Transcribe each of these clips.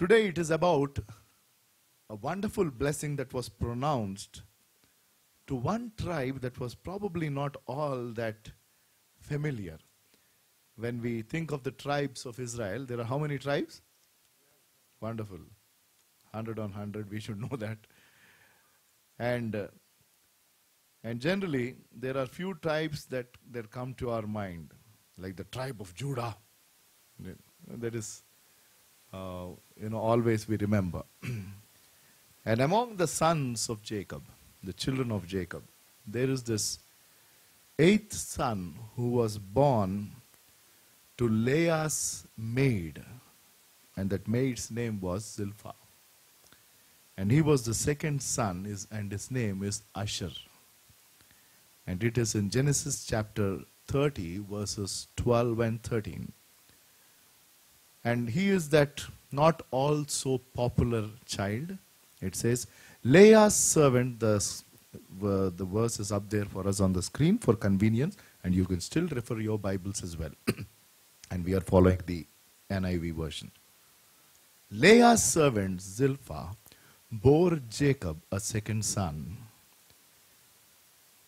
Today it is about a wonderful blessing that was pronounced to one tribe that was probably not all that familiar. When we think of the tribes of Israel, there are how many tribes? Wonderful. 100 on 100, we should know that. And generally, there are few tribes that come to our mind, like the tribe of Judah. That is, always we remember. And among the sons of Jacob, the children of Jacob, there is this eighth son who was born to Leah's maid, and that maid's name was Zilpah. And he was the second son, and his name is Asher. And it is in Genesis chapter 30, verses 12 and 13. And he is that not all so popular child. It says, Leah's servant, the verse is up there for us on the screen for convenience, and you can still refer your Bibles as well. And we are following the NIV version. Leah's servant Zilpah bore Jacob a second son.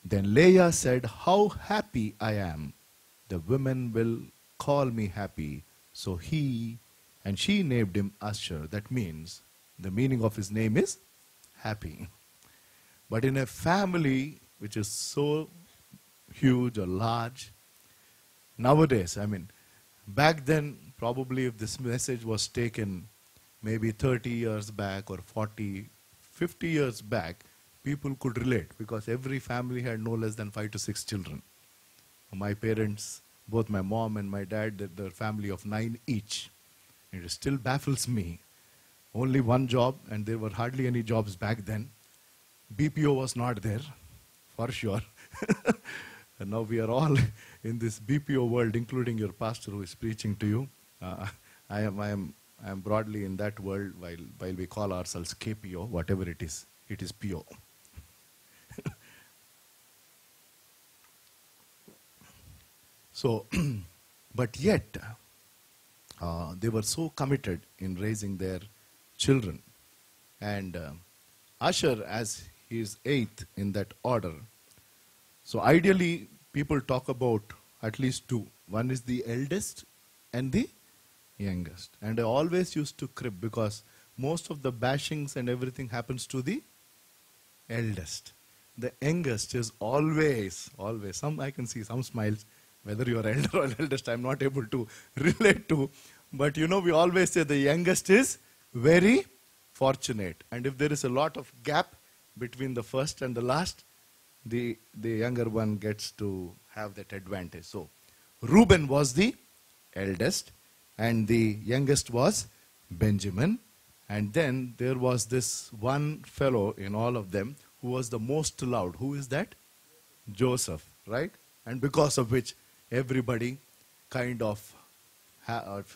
Then Leah said, "How happy I am! The women will call me happy." So she named him Asher. That means, the meaning of his name is happy. But in a family which is so huge or large, nowadays, back then, probably if this message was taken maybe 30 years back or 40, 50 years back, people could relate because every family had no less than 5 to 6 children. My parents, both my mom and my dad, they're a family of 9 each. It still baffles me. Only one job, and there were hardly any jobs back then. BPO was not there, for sure. And now we are all in this BPO world, including your pastor who is preaching to you. I am broadly in that world while we call ourselves KPO, whatever it is PO. So, but yet, they were so committed in raising their children. And Asher, as he is eighth in that order, so ideally people talk about at least two. One is the eldest and the youngest. And I always used to crib because most of the bashings and everything happens to the eldest. The youngest is always, I can see some smiles. Whether you are elder or eldest, I am not able to relate to. But we always say the youngest is very fortunate. And if there is a lot of gap between the first and the last, the younger one gets to have that advantage. So, Reuben was the eldest, and the youngest was Benjamin. And then there was this one fellow in all of them who was the most loved. Who is that? Joseph, right? And because of which everybody kind of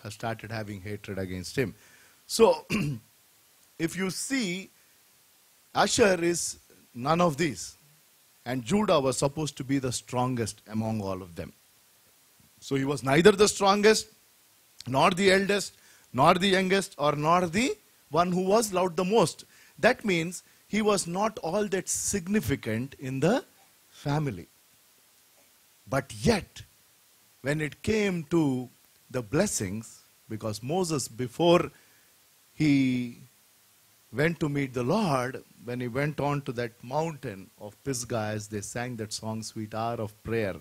started having hatred against him. So, if you see, Asher is none of these. And Judah was supposed to be the strongest among all of them. So he was neither the strongest, nor the eldest, nor the youngest, or nor the one who was loved the most. That means he was not all that significant in the family. But yet, when it came to the blessings, because Moses, before he went to meet the Lord, when he went on to that mountain of Pisgah, as they sang that song, Sweet Hour of Prayer,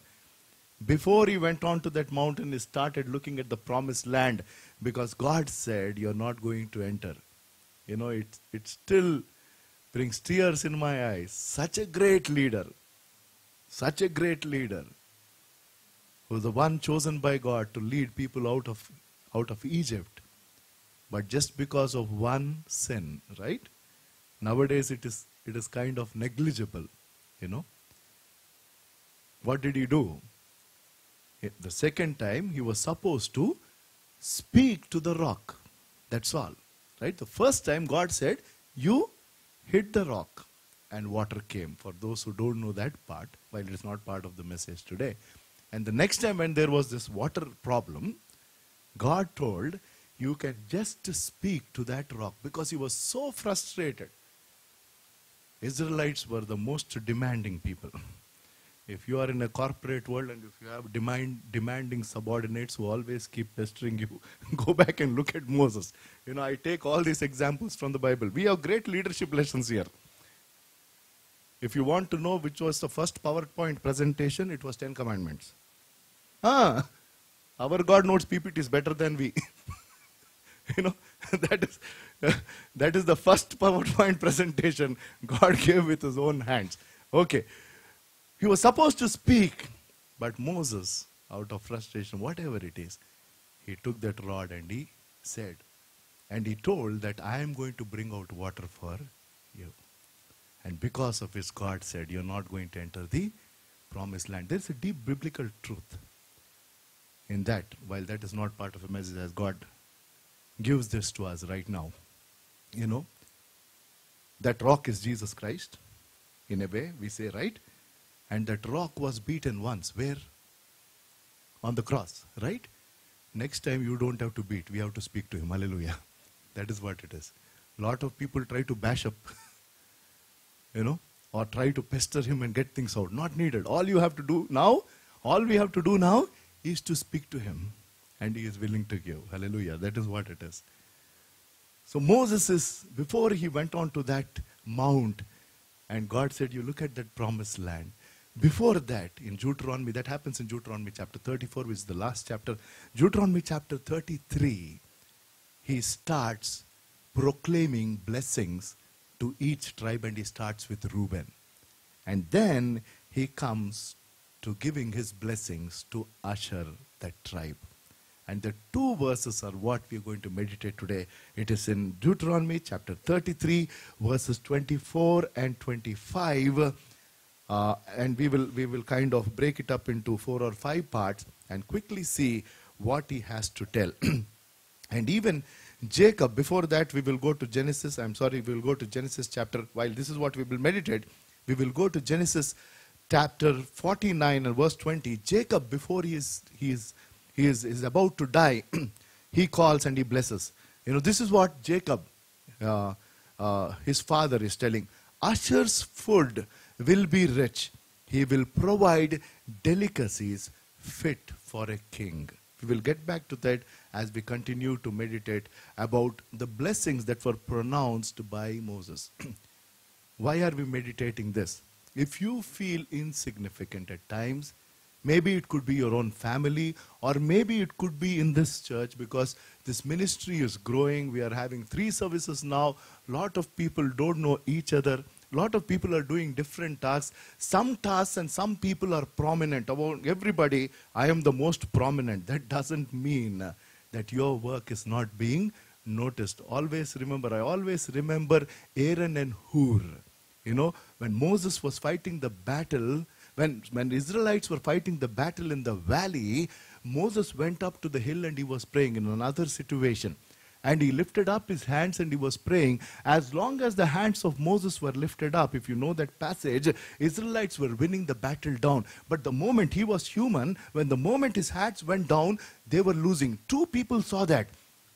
before he went on to that mountain, he started looking at the promised land, because God said, "You're not going to enter." It still brings tears in my eyes. Such a great leader, who's the one chosen by God to lead people out of Egypt. But just because of one sin, right? Nowadays it is kind of negligible, What did he do? The second time he was supposed to speak to the rock. That's all, right? The first time God said, "You hit the rock," and water came. For those who don't know that part, while it is not part of the message today. And the next time when there was this water problem, God told, you can just speak to that rock, because he was so frustrated. Israelites were the most demanding people. If you are in a corporate world and if you have demanding subordinates who always keep pestering you, go back and look at Moses. You know, I take all these examples from the Bible. We have great leadership lessons here. If you want to know which was the first PowerPoint presentation, it was 10 Commandments. Our God notes PPTs better than we. You know, that is the first PowerPoint presentation God gave with his own hands. Okay. He was supposed to speak, but Moses, out of frustration, whatever it is, he took that rod and he said, and he told that I am going to bring out water for you. And because of his, God said, you're not going to enter the promised land. There's a deep biblical truth in that, while that is not part of a message, as God gives this to us right now. You know, that rock is Jesus Christ, in a way, we say, right? And that rock was beaten once. Where? On the cross, right? Next time you don't have to beat, we have to speak to him. Hallelujah. That is what it is. A lot of people try to bash up, you know, or try to pester him and get things out. Not needed. All we have to do now is to speak to him. And he is willing to give. Hallelujah. That is what it is. So Moses is, before he went on to that mount, and God said, you look at that promised land. Before that, in Deuteronomy, that happens in Deuteronomy chapter 34, which is the last chapter. Deuteronomy chapter 33, he starts proclaiming blessings to each tribe, and he starts with Reuben. And then he comes to giving his blessings to Asher, that tribe. And the two verses are what we are going to meditate today. It is in Deuteronomy chapter 33, verses 24 and 25. And we will kind of break it up into 4 or 5 parts and quickly see what he has to tell. And even Jacob, before that we will go to Genesis. We will go to Genesis chapter, while this is what we will meditate, we will go to Genesis chapter 49 and verse 20. Jacob, before he is about to die, he calls and he blesses. You know, this is what Jacob, his father, is telling. Asher's food will be rich. He will provide delicacies fit for a king. We will get back to that as we continue to meditate about the blessings that were pronounced by Moses. Why are we meditating this? If you feel insignificant at times, maybe it could be your own family, or maybe it could be in this church, because this ministry is growing. We are having 3 services now. A lot of people don't know each other. A lot of people are doing different tasks. Some tasks and some people are prominent. About everybody, I am the most prominent. That doesn't mean that your work is not being noticed. I always remember Aaron and Hur. You know, when Moses was fighting the battle, when Israelites were fighting the battle in the valley, Moses went up to the hill and he was praying in another situation. And he lifted up his hands and he was praying. As long as the hands of Moses were lifted up, if you know that passage, Israelites were winning the battle down. But the moment he was human, when the moment his hands went down, they were losing. 2 people saw that.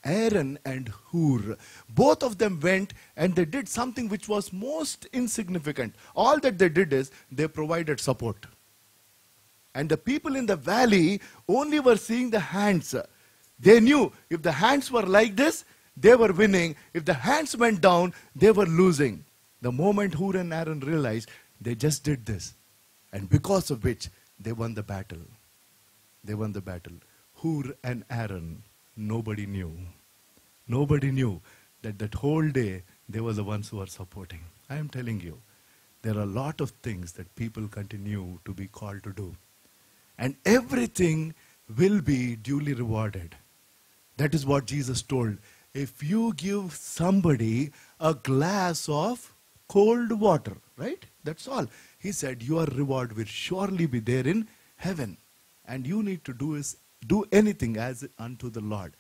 Aaron and Hur. Both of them went and they did something which was most insignificant. All that they did is they provided support. And the people in the valley only were seeing the hands. They knew if the hands were like this, they were winning. If the hands went down, they were losing. The moment Hur and Aaron realized, they just did this. And because of which, they won the battle. They won the battle. Hur and Aaron, nobody knew. Nobody knew that whole day, they were the ones who were supporting. I am telling you, there are a lot of things that people continue to be called to do. And everything will be duly rewarded. That is what Jesus told. If you give somebody a glass of cold water, right? That's all. He said, your reward will surely be there in heaven. And you need to do anything as unto the Lord.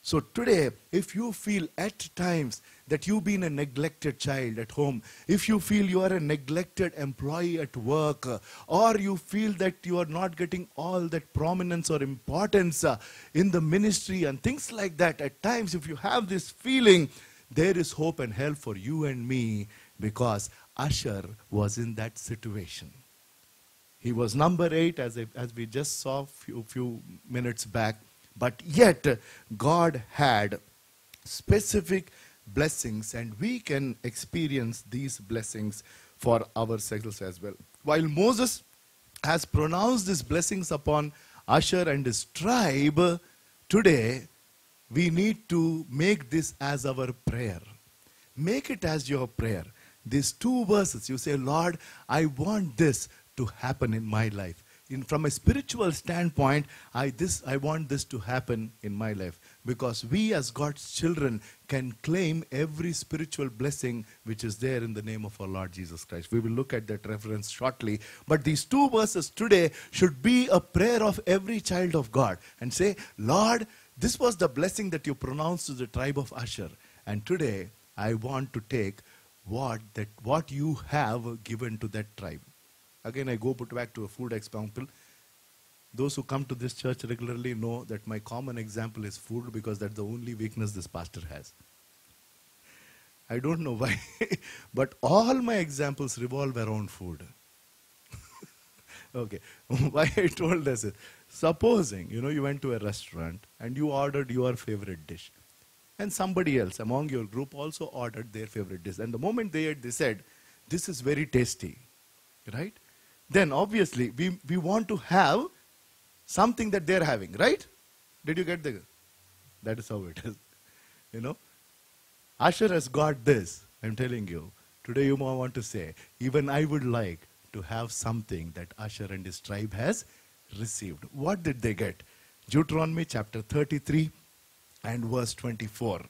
So today, if you feel at times that you've been a neglected child at home, if you feel you are a neglected employee at work, or you feel that you are not getting all that prominence or importance in the ministry and things like that, at times if you have this feeling, there is hope and help for you and me, because Asher was in that situation. He was number 8, as we just saw few minutes back. But yet, God had specific blessings, and we can experience these blessings for ourselves as well. While Moses has pronounced these blessings upon Asher and his tribe, today we need to make this as our prayer. Make it as your prayer. These 2 verses, you say, Lord, I want this to happen in my life. From a spiritual standpoint, I want this to happen in my life, because we as God's children can claim every spiritual blessing which is there in the name of our Lord Jesus Christ. We will look at that reference shortly. But these 2 verses today should be a prayer of every child of God, and say, Lord, this was the blessing that you pronounced to the tribe of Asher, and today I want to take what you have given to that tribe. Again, I go back to a food example. Those who come to this church regularly know that my common example is food, because that's the only weakness this pastor has. I don't know why, but all my examples revolve around food. Okay, why I told this is, supposing, you went to a restaurant and you ordered your favorite dish, and somebody else among your group also ordered their favorite dish, and the moment they ate, they said, this is very tasty, right? Then obviously we want to have something that they're having, right? Did you get that is how it is. Asher has got this. I'm telling you, today you might want to say, even I would like to have something that Asher and his tribe has received. What did they get? Deuteronomy chapter 33 and verse 24.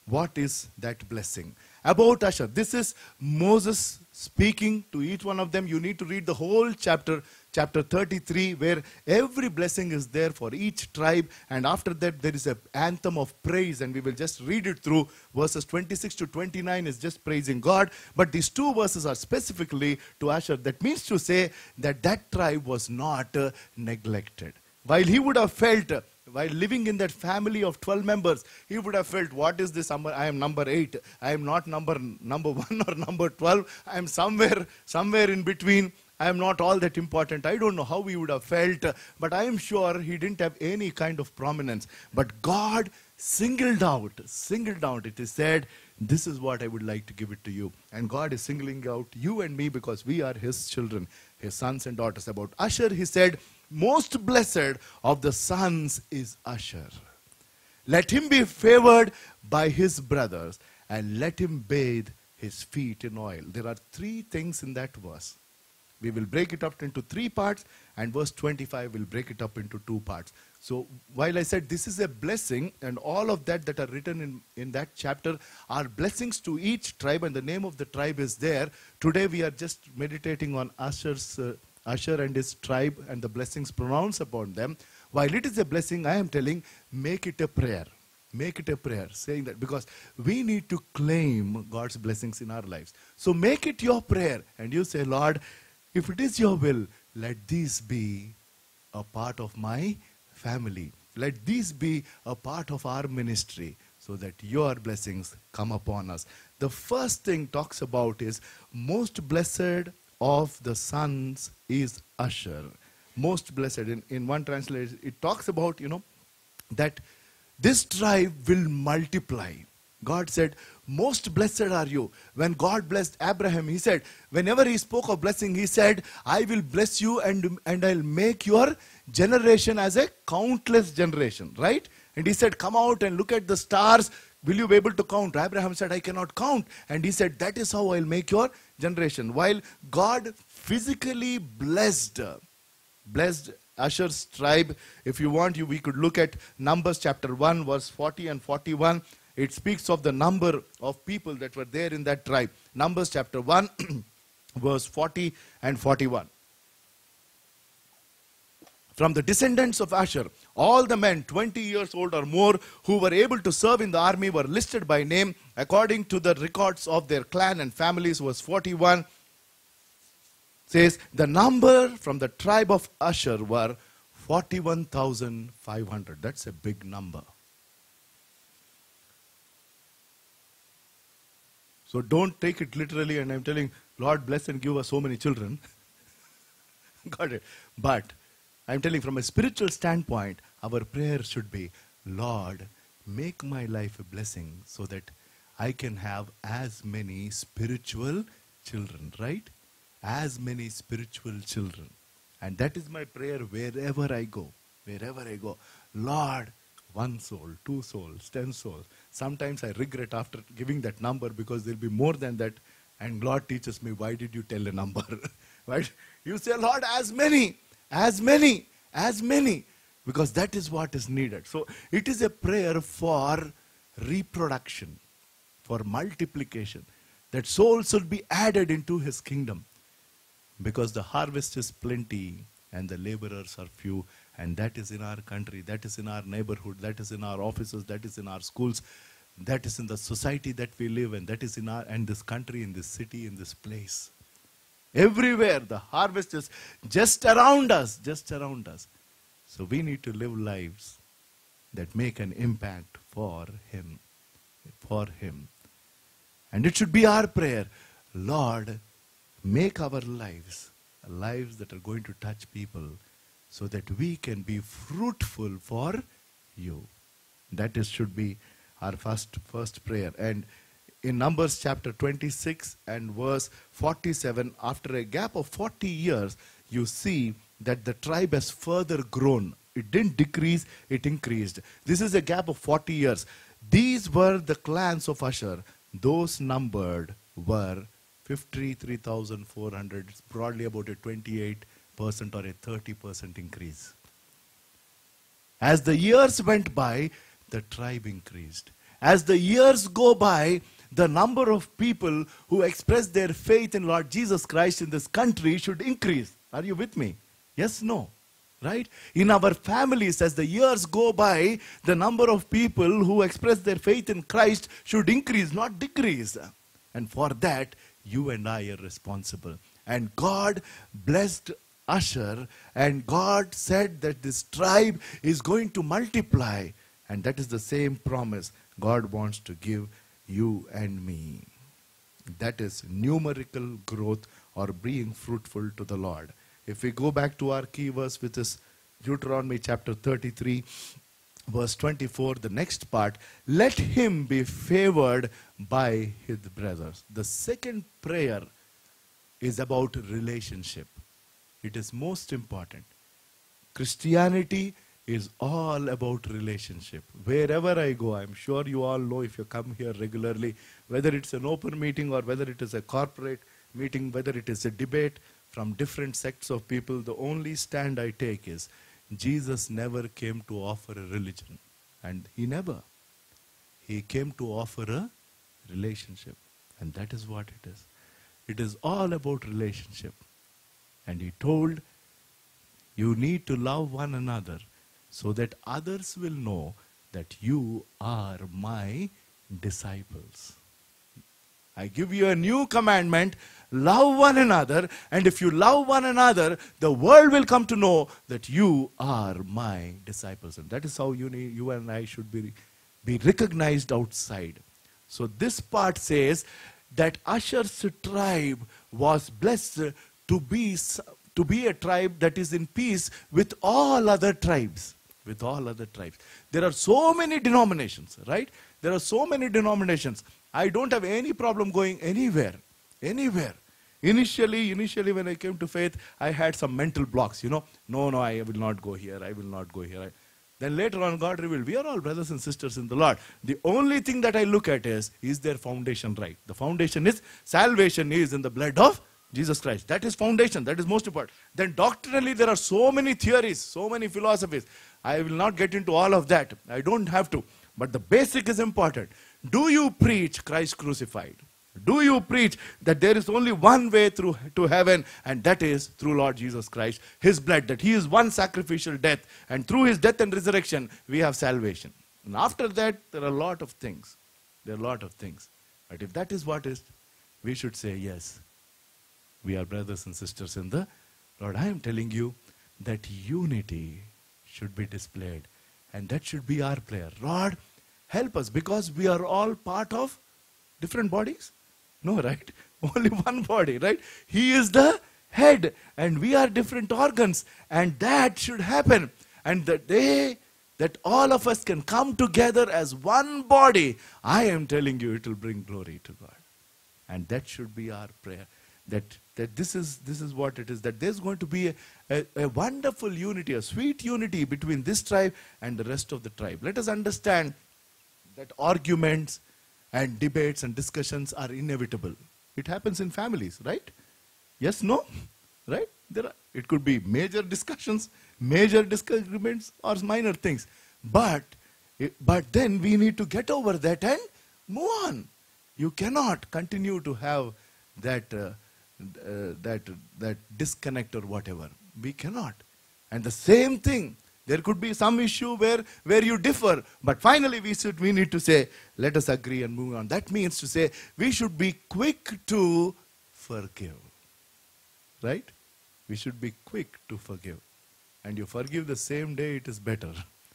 What is that blessing? About Asher, this is Moses speaking to each one of them. You need to read the whole chapter 33, where every blessing is there for each tribe. And after that, there is an anthem of praise, and we will just read it through. Verses 26 to 29 is just praising God. But these 2 verses are specifically to Asher. That means to say that that tribe was not neglected. While he would have felt, while living in that family of 12 members, he would have felt, what is this? I am number 8. I am not number 1 or number 12. I am somewhere in between. I am not all that important. I don't know how he would have felt, but I am sure he didn't have any kind of prominence. But God singled out, it is said, this is what I would like to give it to you. And God is singling out you and me, because we are his children, his sons and daughters. About Asher, he said, most blessed of the sons is Asher. Let him be favored by his brothers, and let him bathe his feet in oil. There are 3 things in that verse. We will break it up into 3 parts, and verse 25 will break it up into 2 parts. So while I said this is a blessing, and all of that are written in that chapter are blessings to each tribe, and the name of the tribe is there. Today we are just meditating on Asher and his tribe and the blessings pronounced upon them. While it is a blessing, I am telling, make it a prayer. Make it a prayer, saying that, because we need to claim God's blessings in our lives. So make it your prayer, and you say, Lord, if it is your will, let these be a part of my family. Let these be a part of our ministry, so that your blessings come upon us. The first thing talks about is, most blessed of the sons is Asher. Most blessed. In one translation, it talks about, that this tribe will multiply. God said, most blessed are you. When God blessed Abraham, he said, whenever he spoke of blessing, he said, I will bless you and I'll make your generation as a countless generation, right? And he said, come out and look at the stars. Will you be able to count? Abraham said, I cannot count. And he said, that is how I'll make your generation. While God physically blessed Asher's tribe, if you want, we could look at Numbers chapter 1, verse 40 and 41. It speaks of the number of people that were there in that tribe. Numbers chapter 1, verse 40 and 41. from the descendants of Asher, all the men 20 years old or more who were able to serve in the army were listed by name according to the records of their clan and families. Verse 41 says, the number from the tribe of Asher were 41,500. That's a big number. So don't take it literally, and I'm telling, Lord bless and give us so many children. Got it. But I'm telling, from a spiritual standpoint, our prayer should be, Lord, make my life a blessing so that I can have as many spiritual children, right? As many spiritual children. And that is my prayer wherever I go. Wherever I go. Lord, 1 soul, 2 souls, 10 souls. Sometimes I regret after giving that number because there will be more than that. And Lord teaches me, why did you tell a number? Right? You say, Lord, as many, as many, as many. Because that is what is needed. So it is a prayer for reproduction, for multiplication. That souls should be added into His kingdom. Because the harvest is plenty and the laborers are few. And that is in our country, that is in our neighborhood, that is in our offices, that is in our schools, that is in the society that we live in, that is in our, and this country, in this city, in this place. Everywhere the harvest is just around us, just around us. So we need to live lives that make an impact for Him, for Him. And it should be our prayer, Lord, make our lives that are going to touch people, so that we can be fruitful for you. That is, should be our first prayer. And in Numbers chapter 26 and verse 47, after a gap of 40 years, you see that the tribe has further grown. It didn't decrease, it increased. This is a gap of 40 years. These were the clans of Asher. Those numbered were 53,400. It's broadly about a 28% or a 30% increase. As the years went by, the tribe increased. As the years go by, the number of people who express their faith in Lord Jesus Christ in this country should increase. Are you with me? Yes, no. Right? In our families, as the years go by, the number of people who express their faith in Christ should increase, not decrease. And for that, you and I are responsible. And God blessed Asher, and God said that this tribe is going to multiply. And that is the same promise God wants to give you and me. That is numerical growth or being fruitful to the Lord. If we go back to our key verse, which is Deuteronomy chapter 33, verse 24, the next part, let him be favored by his brothers. The second prayer is about relationship. It is most important. Christianity is all about relationship. Wherever I go, I'm sure you all know, if you come here regularly, whether it's an open meeting or whether it is a corporate meeting, whether it is a debate from different sects of people, the only stand I take is Jesus never came to offer a religion. And he never. He came to offer a relationship. And that is what it is. It is all about relationship. And he told, you need to love one another so that others will know that you are my disciples. I give you a new commandment, love one another, and if you love one another, the world will come to know that you are my disciples. And that is how you and I should be recognized outside. So this part says that Asher's tribe was blessed to be a tribe that is in peace with all other tribes. With all other tribes. There are so many denominations, right? There are so many denominations. I don't have any problem going anywhere. Anywhere. Initially when I came to faith, I had some mental blocks, No, I will not go here. I will not go here. Then later on, God revealed, we are all brothers and sisters in the Lord. The only thing that I look at is their foundation right? The foundation is, salvation is in the blood of Jesus Christ. That is foundation. That is most important. Then doctrinally, there are so many theories, so many philosophies. I will not get into all of that. I don't have to. But the basic is important. Do you preach Christ crucified? Do you preach that there is only one way through to heaven, and that is through Lord Jesus Christ, His blood, that He is one sacrificial death, and through His death and resurrection, we have salvation. And after that, there are a lot of things. There are a lot of things. But if that is what is, we should say, yes, we are brothers and sisters in the Lord. I am telling you that unity should be displayed. And that should be our prayer. Lord, help us, because we are all part of different bodies. No, right? Only one body, right? He is the head and we are different organs. And that should happen. And the day that all of us can come together as one body, I am telling you, it will bring glory to God. And that should be our prayer. That this is what it is. That there's going to be a wonderful unity, a sweet unity between this tribe and the rest of the tribe. Let us understand that arguments and debates and discussions are inevitable. It happens in families, right? Yes, no? Right? It could be major discussions, major disagreements, or minor things. But then we need to get over that and move on. You cannot continue to have that disconnect or whatever. We cannot. And the same thing, there could be some issue where you differ, but finally we need to say, let us agree and move on. That means to say, we should be quick to forgive. Right? We should be quick to forgive. And you forgive the same day, it is better.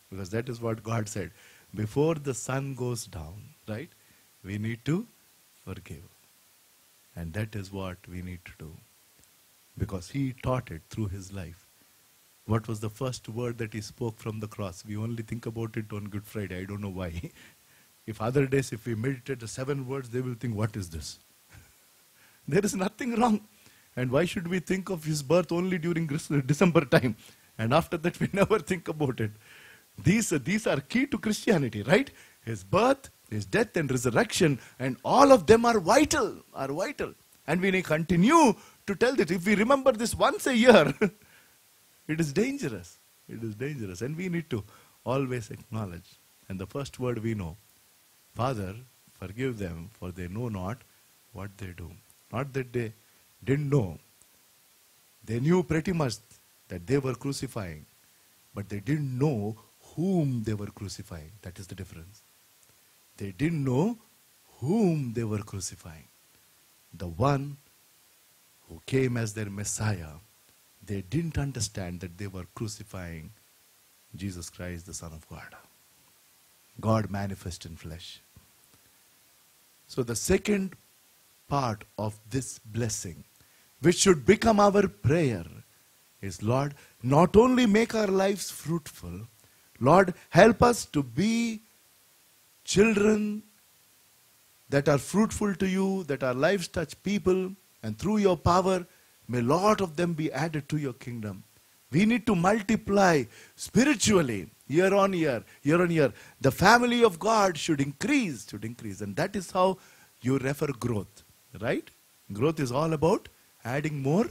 Because that is what God said. Before the sun goes down, right? We need to forgive. And that is what we need to do. Because He taught it through His life. What was the first word that He spoke from the cross? We only think about it on Good Friday. I don't know why. If other days, if we meditate the 7 words, they will think, what is this? There is nothing wrong. And why should we think of His birth only during December time? And after that, we never think about it. These are key to Christianity, right? His birth, His death and resurrection, and all of them are vital, And we may continue to tell that. If we remember this once a year, it is dangerous. It is dangerous. And we need to always acknowledge. And the first word we know, Father, forgive them, for they know not what they do. Not that they didn't know. They knew pretty much that they were crucifying, but they didn't know whom they were crucifying. That is the difference. They didn't know whom they were crucifying. The one who came as their Messiah. They didn't understand that they were crucifying Jesus Christ, the Son of God. God manifest in flesh. So the second part of this blessing, which should become our prayer, is, Lord, not only make our lives fruitful, Lord, help us to be children that are fruitful to you, that our lives touch people, and through your power, may a lot of them be added to your kingdom. We need to multiply spiritually, year on year. The family of God should increase. And that is how you refer growth, right? Growth is all about adding more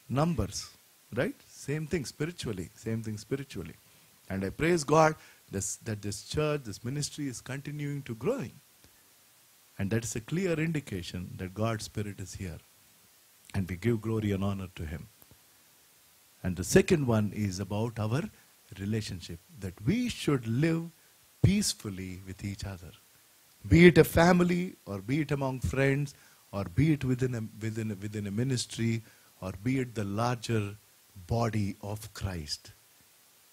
numbers, right? Same thing spiritually. And I praise God that this church, this ministry is continuing to growing. And that is a clear indication that God's Spirit is here. And we give glory and honor to Him. And the second one is about our relationship, that we should live peacefully with each other. Be it a family, or be it among friends, or be it within a ministry, or be it the larger body of Christ.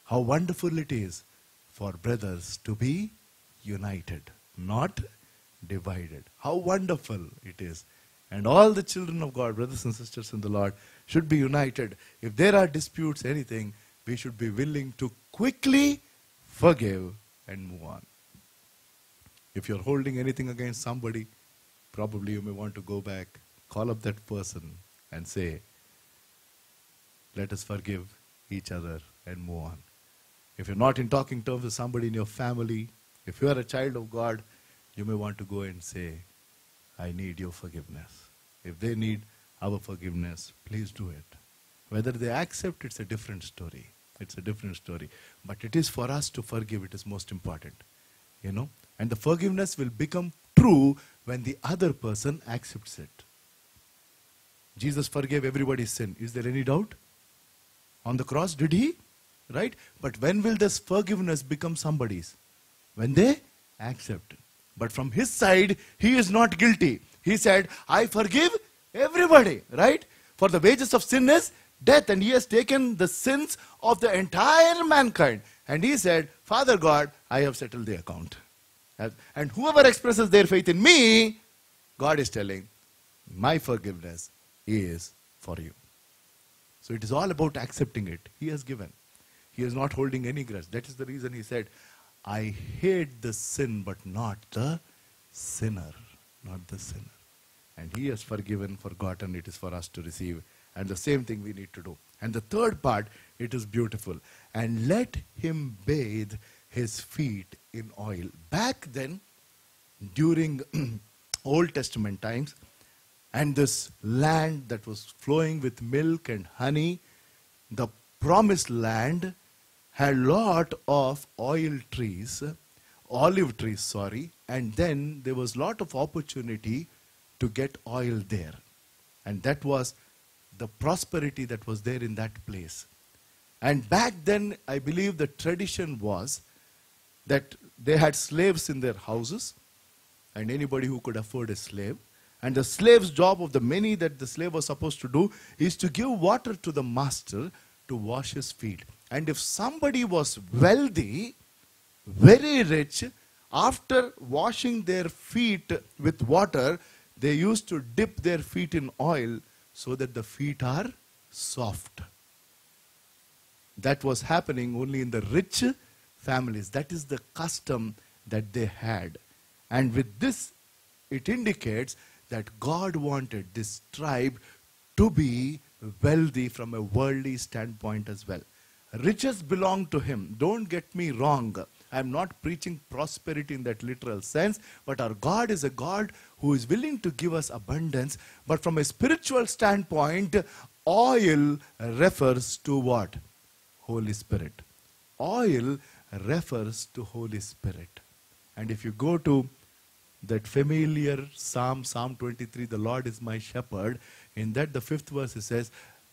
How wonderful it is for brothers to be united, not divided. How wonderful it is. And all the children of God, brothers and sisters in the Lord, should be united. If there are disputes, anything, we should be willing to quickly forgive and move on. If you're holding anything against somebody, probably you may want to go back, call up that person and say, let us forgive each other and move on. If you're not in talking terms with somebody in your family, if you are a child of God, you may want to go and say, I need your forgiveness. If they need our forgiveness, please do it. Whether they accept, it's a different story. But it is for us to forgive, it is most important. And the forgiveness will become true true when the other person accepts it. Jesus forgave everybody's sin. Is there any doubt? On the cross, did he? Right? But when will this forgiveness become somebody's? When they accept. But from his side, he is not guilty. He said, I forgive everybody. Right? For the wages of sin is death. And he has taken the sins of the entire mankind. And he said, Father God, I have settled the account. And whoever expresses their faith in me, God is telling, my forgiveness is for you. So it is all about accepting it. He has given. He is not holding any grudge. That is the reason he said, I hate the sin, but not the sinner. Not the sinner. And he has forgiven, forgotten. It is for us to receive. And the same thing we need to do. And the third part, it is beautiful. And let him bathe his feet in oil. Back then, during Old Testament times, and this land that was flowing with milk and honey, the promised land had lot of olive trees, and then there was lot of opportunity to get oil there. And that was the prosperity that was there in that place. And back then, I believe the tradition was that they had slaves in their houses, and anybody who could afford a slave. And the slave's job of the many that the slave was supposed to do is to give water to the master to wash his feet. And if somebody was wealthy, very rich, after washing their feet with water, they used to dip their feet in oil so that the feet are soft. That was happening only in the rich families. That is the custom that they had. And with this, it indicates that God wanted this tribe to be wealthy from a worldly standpoint as well. Riches belong to him. Don't get me wrong. I'm not preaching prosperity in that literal sense, but our God is a God who is willing to give us abundance. But from a spiritual standpoint, oil refers to what? Holy Spirit. Oil refers to Holy Spirit. And if you go to that familiar Psalm 23, the Lord is my shepherd, in that the 5th verse it says,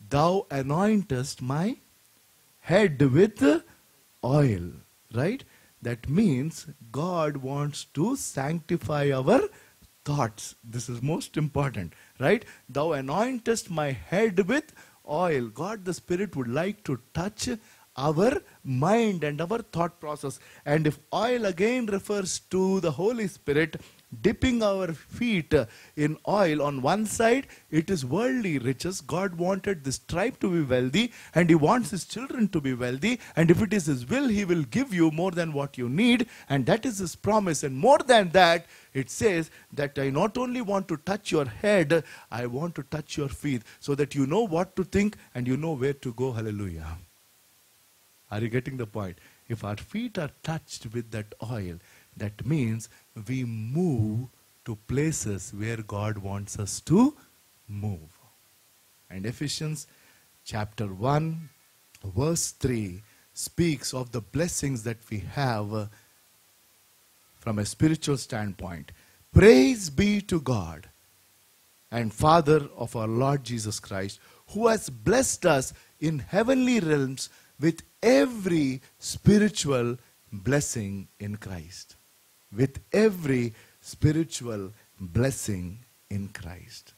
thou anointest my head with oil. Right? That means God wants to sanctify our thoughts. This is most important. Right? Thou anointest my head with oil. God the Spirit would like to touch our mind and our thought process. And if oil again refers to the Holy Spirit, dipping our feet in oil, on one side it is worldly riches. God wanted this tribe to be wealthy, and he wants his children to be wealthy, and if it is his will, he will give you more than what you need, and that is his promise. And more than that, it says that I not only want to touch your head, I want to touch your feet, so that you know what to think and you know where to go. Hallelujah. Are you getting the point? If our feet are touched with that oil, that means we move to places where God wants us to move. And Ephesians chapter 1 verse 3 speaks of the blessings that we have from a spiritual standpoint. Praise be to God and Father of our Lord Jesus Christ, who has blessed us in heavenly realms with every spiritual blessing in Christ. With every spiritual blessing in Christ.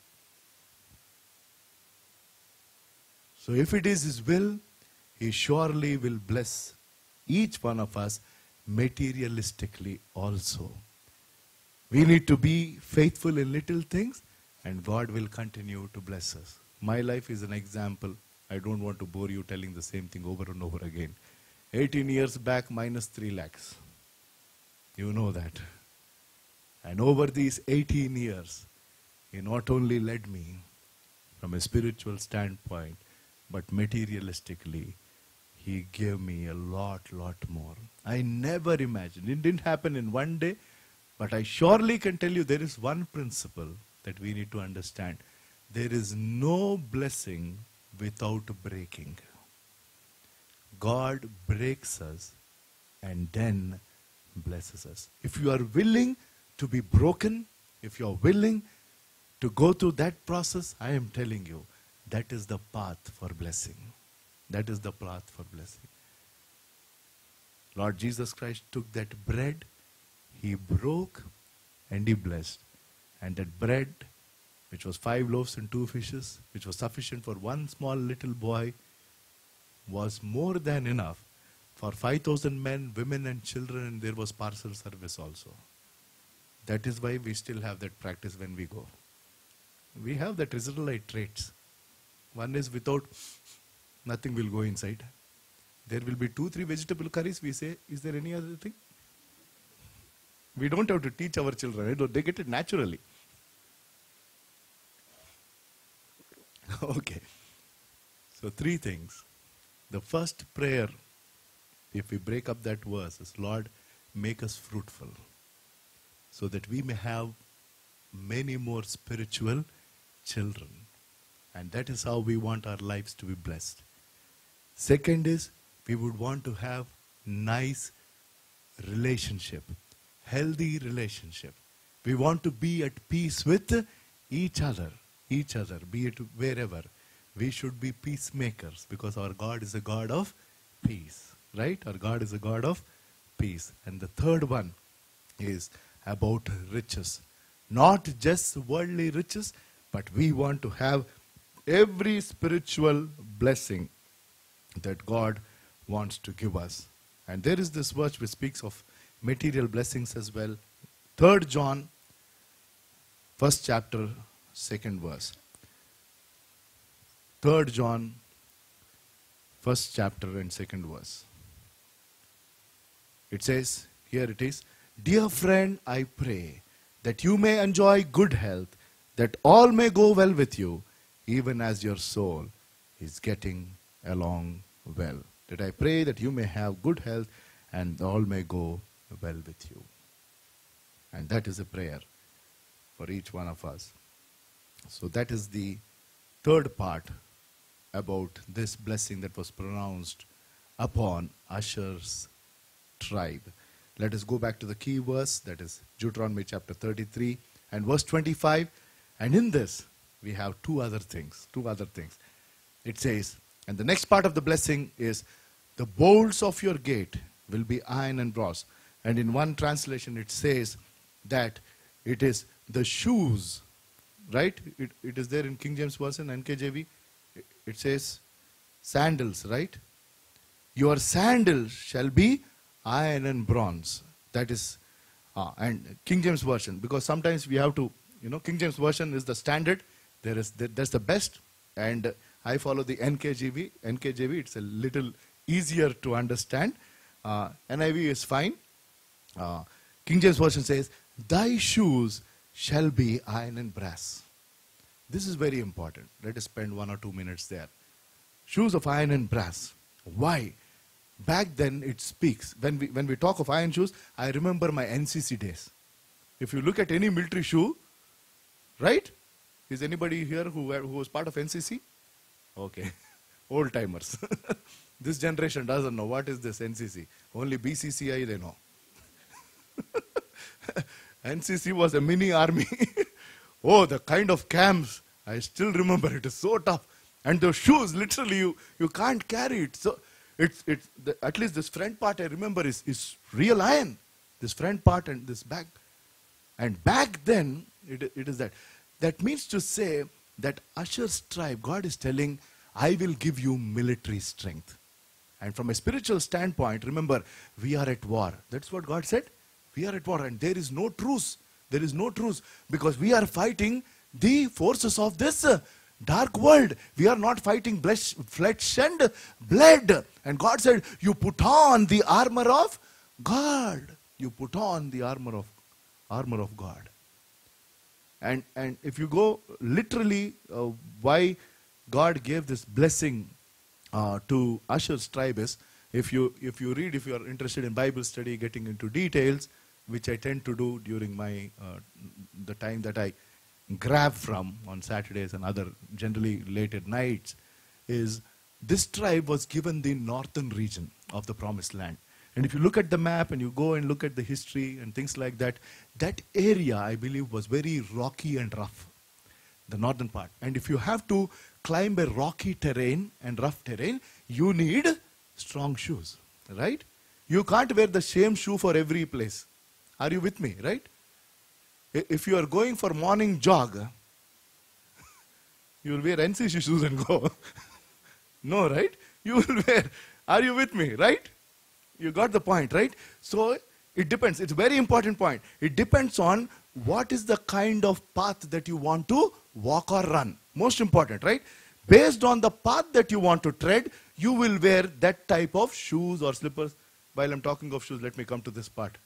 So if it is his will, he surely will bless each one of us materialistically also. We need to be faithful in little things, and God will continue to bless us. My life is an example. I don't want to bore you telling the same thing over and over again. 18 years back, minus 3 lakhs. You know that. And over these 18 years, he not only led me from a spiritual standpoint, but materialistically, he gave me a lot more. I never imagined. It didn't happen in one day, but I surely can tell you there is one principle that we need to understand. There is no blessing without breaking. God breaks us and then blesses us. If you are willing to be broken, if you're willing to go through that process, I am telling you, that is the path for blessing. That is the path for blessing. Lord Jesus Christ took that bread, he broke and he blessed. And that bread, which was 5 loaves and 2 fishes, which was sufficient for one small little boy, was more than enough for 5,000 men, women and children, and there was parcel service also. That is why we still have that practice when we go. We have that Israelite traits. One is without, nothing will go inside. There will be 2-3 vegetable curries. We say, is there any other thing? We don't have to teach our children. They get it naturally. Okay. So 3 things. The first prayer, if we break up that verse, is, Lord, make us fruitful, so that we may have many more spiritual children. And that is how we want our lives to be blessed. Second is, we would want to have nice relationship, healthy relationship. We want to be at peace with each other, be it wherever. We should be peacemakers, because our God is a God of peace, right? Our God is a God of peace. And the third one is about riches. Not just worldly riches, but we want to have every spiritual blessing that God wants to give us. And there is this verse which speaks of material blessings as well. 3rd John, 1st chapter, 2nd verse. 3rd John, 1st chapter and 2nd verse. It says, here it is, Dear friend, I pray that you may enjoy good health, that all may go well with you, even as your soul is getting along well. That I pray that you may have good health and all may go well with you. And that is a prayer for each one of us. So that is the third part about this blessing that was pronounced upon Asher's tribe. Let us go back to the key verse, that is Deuteronomy chapter 33 and verse 25. And in this, we have two other things. It says, and the next part of the blessing is, the bolts of your gate will be iron and brass. And in one translation, it says that it is the shoes, right? It is there in King James Version, NKJV. It says sandals, right? Your sandals shall be iron and bronze. That is, and King James Version, because sometimes we have to, King James Version is the standard. That's the best. And I follow the NKJV. NKJV, it's a little easier to understand. NIV is fine. King James Version says, thy shoes shall be iron and brass. This is very important. Let us spend 1 or 2 minutes there. Shoes of iron and brass. Why? Back then it speaks. When we talk of iron shoes, I remember my NCC days. If you look at any military shoe, right? Is anybody here who was part of NCC? Okay. Old timers. This generation doesn't know what is this NCC. Only BCCI they know. NCC was a mini army. Oh, the kind of camps. I still remember. It is so tough. And the shoes, literally, you can't carry it. So at least this front part I remember is real iron. This front part and this back. And back then, it is that. That means to say that Asher's tribe, God is telling, I will give you military strength. And from a spiritual standpoint, remember, we are at war. That's what God said. We are at war and there is no truce. There is no truce because we are fighting the forces of this dark world. We are not fighting flesh and blood. And God said, you put on the armor of God. You put on the armor of God. And if you go literally, why God gave this blessing to Asher's tribe is, if you read, if you are interested in Bible study, getting into details, which I tend to do during my the time that I grab from on Saturdays and other generally late at nights, is this tribe was given the northern region of the promised land. And if you look at the map and you go and look at the history and things like that, that area, I believe, was very rocky and rough, the northern part. And if you have to climb a rocky terrain and rough terrain, you need strong shoes, right? You can't wear the same shoe for every place. Are you with me, right? If you are going for morning jog, you will wear NCC shoes and go. No, right? You will wear. Are you with me, right? You got the point, right? So it depends. It's a very important point. It depends on what is the kind of path that you want to walk or run. Most important, right? Based on the path that you want to tread, you will wear that type of shoes or slippers. While I'm talking of shoes, let me come to this part.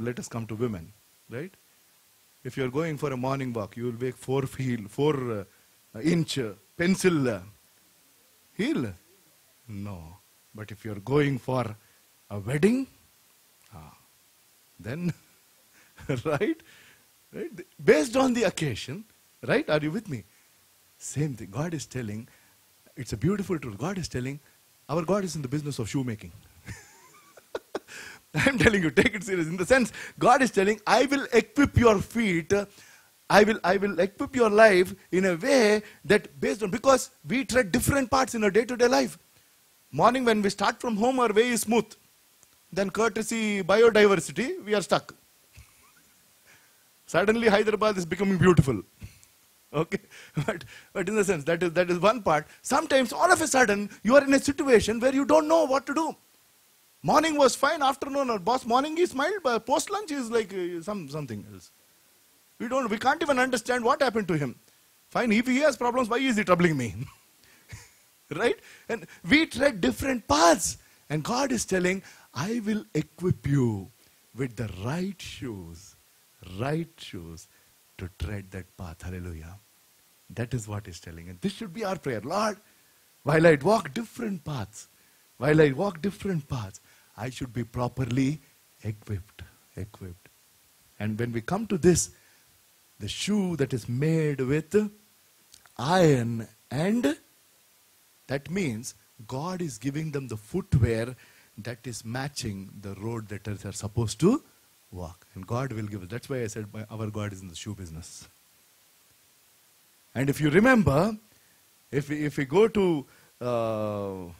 Let us come to women, right? If you're going for a morning walk, you will wear 4-inch pencil heel. No. But if you're going for a wedding, then, right? Based on the occasion, right? Are you with me? Same thing. God is telling, it's a beautiful truth. God is telling, our God is in the business of shoemaking. I'm telling you, take it serious. In the sense, God is telling, I will equip your feet. I will equip your life in a way that based on, because we tread different parts in our day-to-day life. Morning when we start from home, our way is smooth. Then courtesy, biodiversity, we are stuck. Suddenly Hyderabad is becoming beautiful. Okay, but in the sense, that is one part. Sometimes all of a sudden, you are in a situation where you don't know what to do. Morning was fine, afternoon, or boss, morning he smiled, but post lunch is like something else. We can't even understand what happened to him. Fine, if he has problems, why is he troubling me? Right? And we tread different paths. And God is telling, I will equip you with the right shoes to tread that path. Hallelujah. That is what he's telling. And this should be our prayer. Lord, while I walk different paths, I should be properly equipped. And when we come to this, the shoe that is made with iron, and that means God is giving them the footwear that is matching the road that they are supposed to walk. And God will give us. That's why I said our God is in the shoe business. And if you remember, if we go to the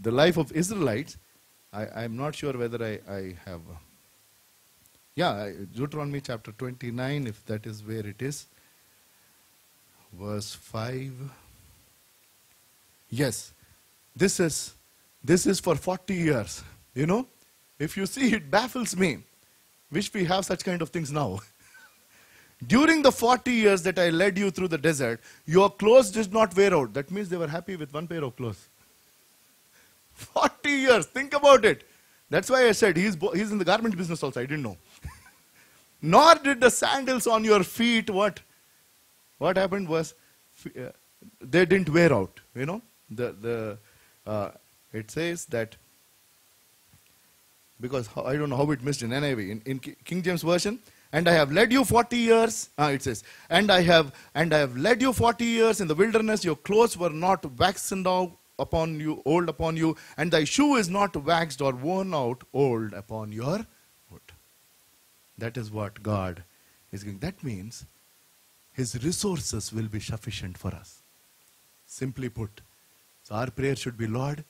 life of Israelites, I'm not sure whether I have. Deuteronomy chapter 29, if that is where it is. Verse 5. Yes, this is for 40 years. You know, if you see, it baffles me. Wish we have such kind of things now. During the 40 years that I led you through the desert, your clothes did not wear out. That means they were happy with one pair of clothes. 40 years, think about it. That's why I said he's in the garment business also, I didn't know. Nor did the sandals on your feet, what happened was, they didn't wear out, you know. It says that, because I don't know how it missed in NIV, in King James Version, and I have led you 40 years, it says, and I have led you 40 years in the wilderness, your clothes were not waxen out upon you, old upon you, and thy shoe is not waxed or worn out old upon your foot. That is what God is giving. That means His resources will be sufficient for us. Simply put. So our prayer should be, Lord,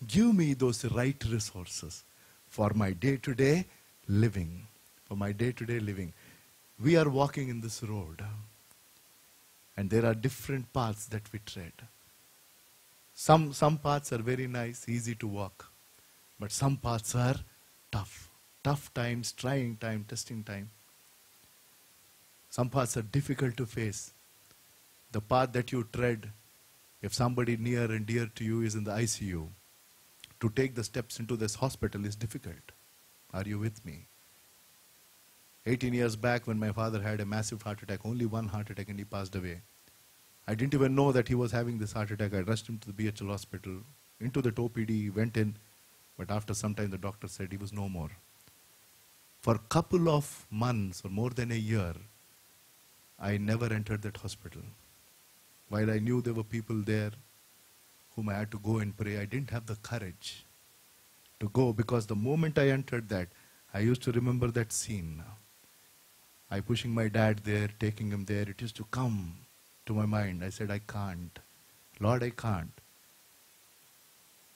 give me those right resources for my day-to-day living. For my day-to-day living. We are walking in this road. And there are different paths that we tread. Some paths are very nice, easy to walk. But some paths are tough. Tough times, trying time, testing time. Some paths are difficult to face. The path that you tread, if somebody near and dear to you is in the ICU, to take the steps into this hospital is difficult. Are you with me? 18 years back when my father had a massive heart attack, only one heart attack, and he passed away. I didn't even know that he was having this heart attack. I rushed him to the BHL hospital, into the OPD, went in, but after some time the doctor said he was no more. For a couple of months or more than a year, I never entered that hospital. While I knew there were people there whom I had to go and pray, I didn't have the courage. to go, because the moment I entered that, I used to remember that scene. I pushing my dad there, taking him there. It used to come to my mind. I said, I can't. Lord, I can't.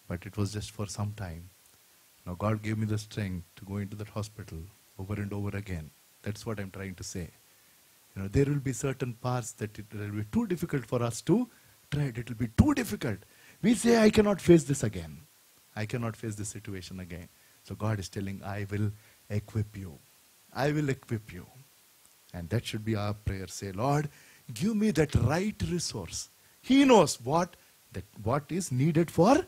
But it was just for some time. Now God gave me the strength to go into that hospital over and over again. That's what I'm trying to say. There will be certain parts that it will be too difficult for us to tread. It will be too difficult. We say, I cannot face this again. I cannot face this situation again. So God is telling, I will equip you. I will equip you. And that should be our prayer. Say, Lord, give me that right resource. He knows what is needed for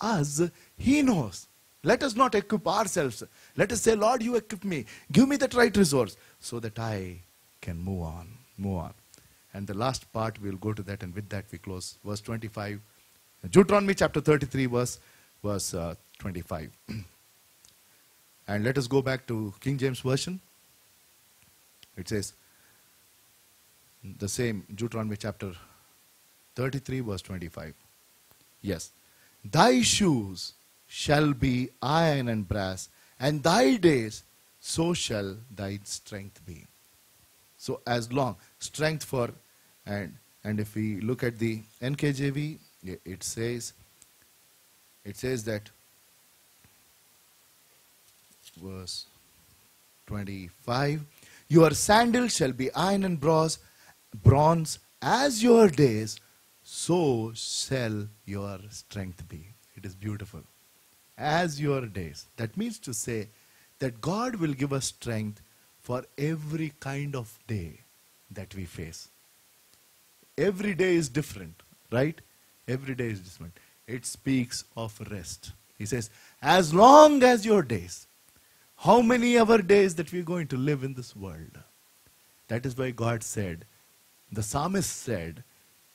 us. He knows. Let us not equip ourselves. Let us say, Lord, you equip me. Give me that right resource so that I can move on. Move on. And the last part, we'll go to that, and with that we close. Verse 25. Deuteronomy chapter 33, verse 25. And let us go back to King James Version. It says, the same, Deuteronomy chapter 33, verse 25. Yes. Thy shoes shall be iron and brass, and thy days, so shall thy strength be. So as long, strength for, and if we look at the NKJV, it says that, verse 25, your sandals shall be iron and bronze, as your days, so shall your strength be. It is beautiful. As your days. That means to say that God will give us strength for every kind of day that we face. Every day is different, right? Every day is different. It speaks of rest. He says, as long as your days. How many other days that we're going to live in this world? That is why God said, the psalmist said,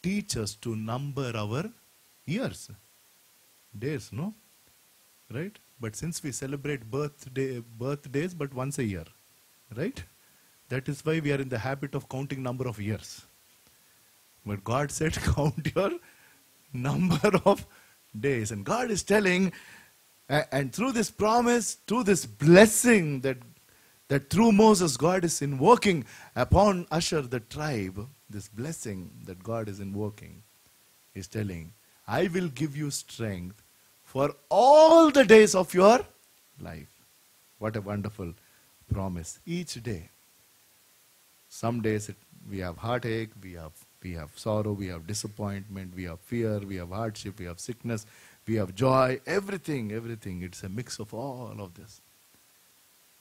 teach us to number our years. Days, no? Right? But since we celebrate birthdays but once a year, right? That is why we are in the habit of counting number of years. But God said, count your number of days. And God is telling, and through this promise, through this blessing that through Moses God is invoking upon Asher the tribe, this blessing that God is invoking, is telling, I will give you strength for all the days of your life. What a wonderful promise. Each day. Some days we have heartache, we have sorrow, we have disappointment, we have fear, we have hardship, we have sickness, we have joy, everything. It's a mix of all of this.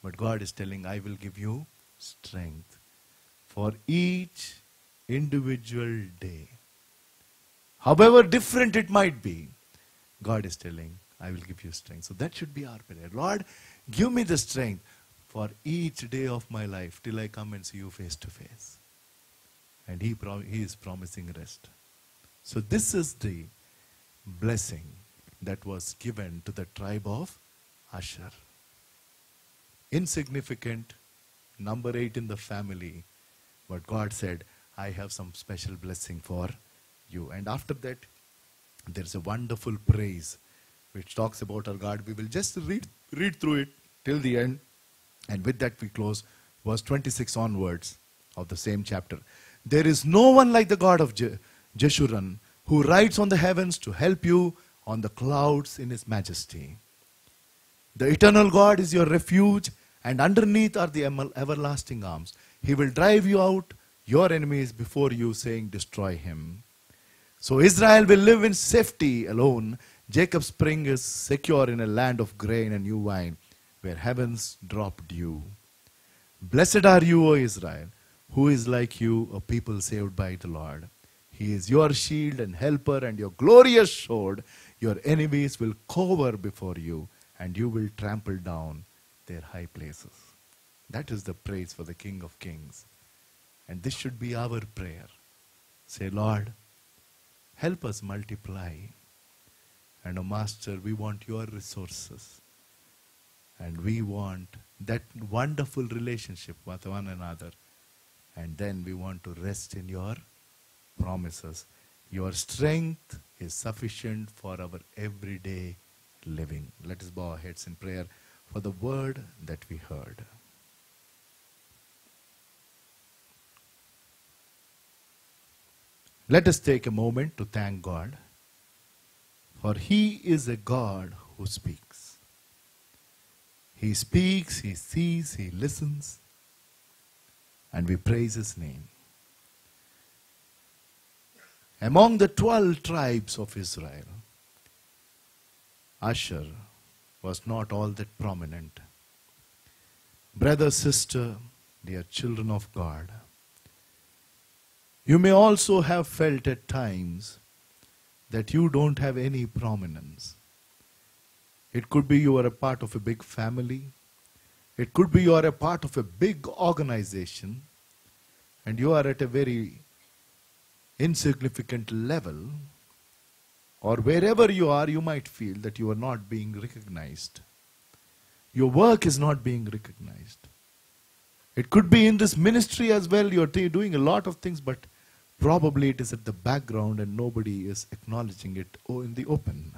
But God is telling, I will give you strength for each individual day. However different it might be, God is telling, I will give you strength. So that should be our prayer. Lord, give me the strength for each day of my life till I come and see you face to face. And He is promising rest. So this is the blessing that was given to the tribe of Asher. Insignificant, number 8 in the family. But God said, I have some special blessing for you. And after that, there's a wonderful praise which talks about our God. We will just read through it till the end. And with that we close verse 26 onwards of the same chapter. There is no one like the God of Jeshurun, who rides on the heavens to help you on the clouds in His majesty. The eternal God is your refuge, and underneath are the everlasting arms. He will drive you out, your enemies before you, saying, destroy him. So Israel will live in safety alone. Jacob's spring is secure in a land of grain and new wine, where heavens drop dew. Blessed are you, O Israel, who is like you, a people saved by the Lord. He is your shield and helper and your glorious sword. Your enemies will cower before you, and you will trample down their high places. That is the praise for the King of Kings. And this should be our prayer. Say, Lord, help us multiply. And, O Master, we want your resources. And we want that wonderful relationship with one another. And then we want to rest in your promises. Your strength is sufficient for our everyday living. Let us bow our heads in prayer for the word that we heard. Let us take a moment to thank God, for He is a God who speaks. He speaks, He sees, He listens, and we praise His name. Among the 12 tribes of Israel, Asher was not all that prominent. Brother, sister, dear children of God, you may also have felt at times that you don't have any prominence. It could be you are a part of a big family. It could be you are a part of a big organization and you are at a very insignificant level, or wherever you are, you might feel that you are not being recognized. Your work is not being recognized. It could be in this ministry as well. You are doing a lot of things, but probably it is at the background and nobody is acknowledging it in the open.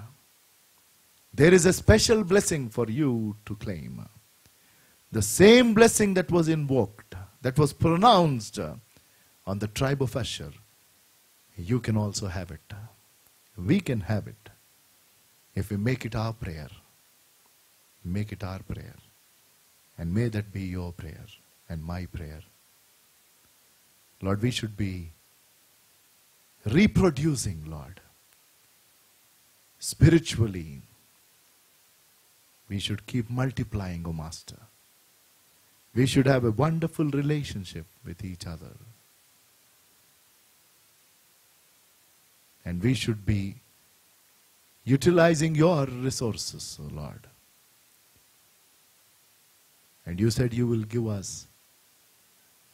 There is a special blessing for you to claim. The same blessing that was invoked, that was pronounced on the tribe of Asher, you can also have it. We can have it if we make it our prayer. Make it our prayer. And may that be your prayer and my prayer. Lord, we should be reproducing, Lord. Spiritually, we should keep multiplying, O Master. We should have a wonderful relationship with each other. And we should be utilizing your resources, O Lord. And you said you will give us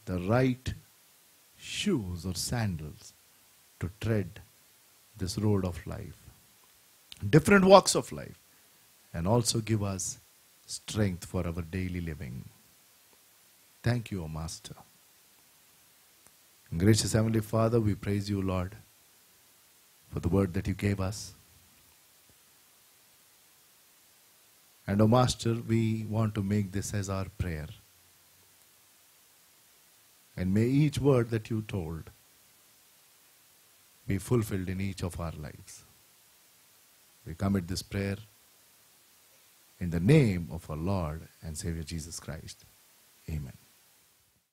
the right shoes or sandals to tread this road of life, different walks of life, and also give us strength for our daily living. Thank you, O Master. Gracious Heavenly Father, we praise you, Lord, for the word that you gave us. And, O Master, we want to make this as our prayer. And may each word that you told be fulfilled in each of our lives. We commit this prayer in the name of our Lord and Savior Jesus Christ. Amen.